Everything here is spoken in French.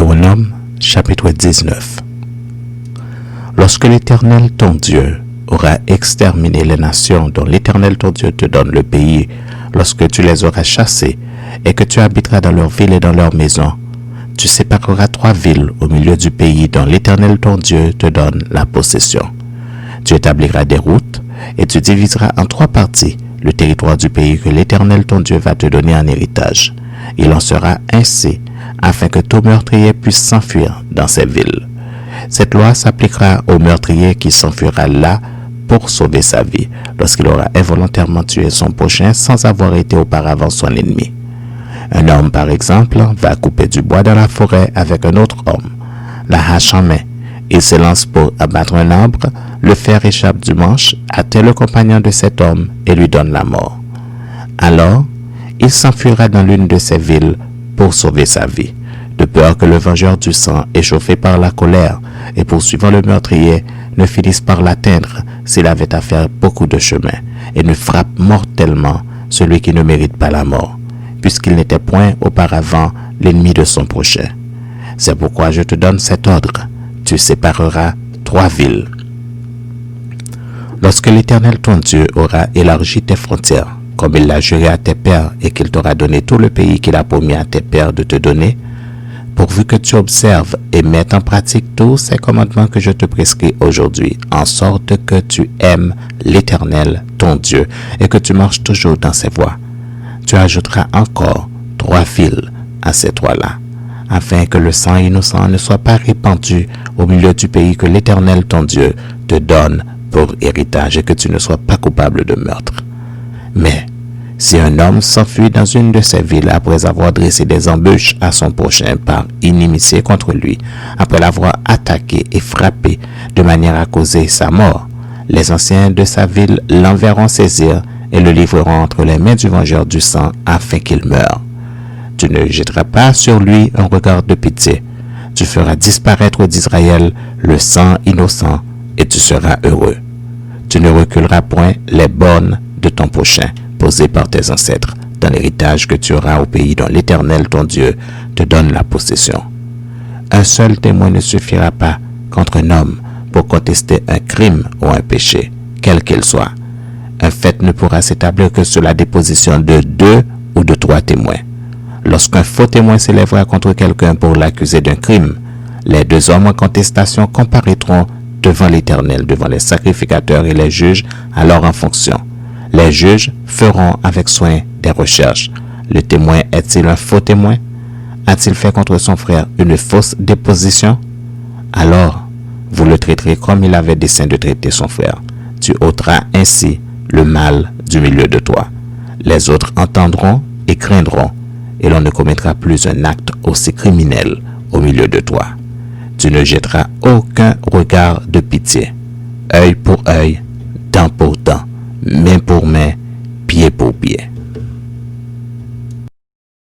Deutéronome, chapitre 19. Lorsque l'Éternel, ton Dieu, aura exterminé les nations dont l'Éternel, ton Dieu, te donne le pays, lorsque tu les auras chassées, et que tu habiteras dans leurs villes et dans leurs maisons, tu sépareras 3 villes au milieu du pays dont l'Éternel, ton Dieu, te donne la possession. Tu établiras des routes, et tu diviseras en 3 parties le territoire du pays que l'Éternel, ton Dieu, va te donner en héritage. Il en sera ainsi, afin que tout meurtrier puisse s'enfuir dans ces villes. Cette loi s'appliquera au meurtrier qui s'enfuira là pour sauver sa vie, lorsqu'il aura involontairement tué son prochain sans avoir été auparavant son ennemi. Un homme, par exemple, va couper du bois dans la forêt avec un autre homme, la hache en main. Il se lance pour abattre un arbre, le fer échappe du manche, atteint le compagnon de cet homme et lui donne la mort. Alors, il s'enfuira dans l'une de ces villes pour sauver sa vie, de peur que le vengeur du sang, échauffé par la colère et poursuivant le meurtrier, ne finisse par l'atteindre s'il avait à faire beaucoup de chemin, et ne frappe mortellement celui qui ne mérite pas la mort, puisqu'il n'était point auparavant l'ennemi de son prochain. C'est pourquoi je te donne cet ordre. Tu sépareras 3 villes. Lorsque l'Éternel ton Dieu aura élargi tes frontières, comme il l'a juré à tes pères, et qu'il t'aura donné tout le pays qu'il a promis à tes pères de te donner, pourvu que tu observes et mettes en pratique tous ces commandements que je te prescris aujourd'hui, en sorte que tu aimes l'Éternel ton Dieu, et que tu marches toujours dans ses voies. Tu ajouteras encore 3 villes à ces 3-là, afin que le sang innocent ne soit pas répandu au milieu du pays que l'Éternel ton Dieu te donne pour héritage, et que tu ne sois pas coupable de meurtre. Mais si un homme s'enfuit dans une de ces villes après avoir dressé des embûches à son prochain par inimitié contre lui, après l'avoir attaqué et frappé de manière à causer sa mort, les anciens de sa ville l'enverront saisir et le livreront entre les mains du vengeur du sang afin qu'il meure. Tu ne jetteras pas sur lui un regard de pitié. Tu feras disparaître d'Israël le sang innocent et tu seras heureux. Tu ne reculeras point les bornes de ton prochain posées par tes ancêtres dans l'héritage que tu auras au pays dont l'Éternel ton Dieu te donne la possession. Un seul témoin ne suffira pas contre un homme pour contester un crime ou un péché, quel qu'il soit. Un fait ne pourra s'établir que sur la déposition de 2 ou de 3 témoins. Lorsqu'un faux témoin s'élèvera contre quelqu'un pour l'accuser d'un crime, les 2 hommes en contestation comparaîtront devant l'Éternel, devant les sacrificateurs et les juges, alors en fonction. Les juges feront avec soin des recherches. Le témoin est-il un faux témoin? A-t-il fait contre son frère une fausse déposition? Alors, vous le traiterez comme il avait dessein de traiter son frère. Tu ôteras ainsi le mal du milieu de toi. Les autres entendront et craindront, et l'on ne commettra plus un acte aussi criminel au milieu de toi. Tu ne jetteras aucun regard de pitié, œil pour œil, dent pour dent, main pour main, pied pour pied.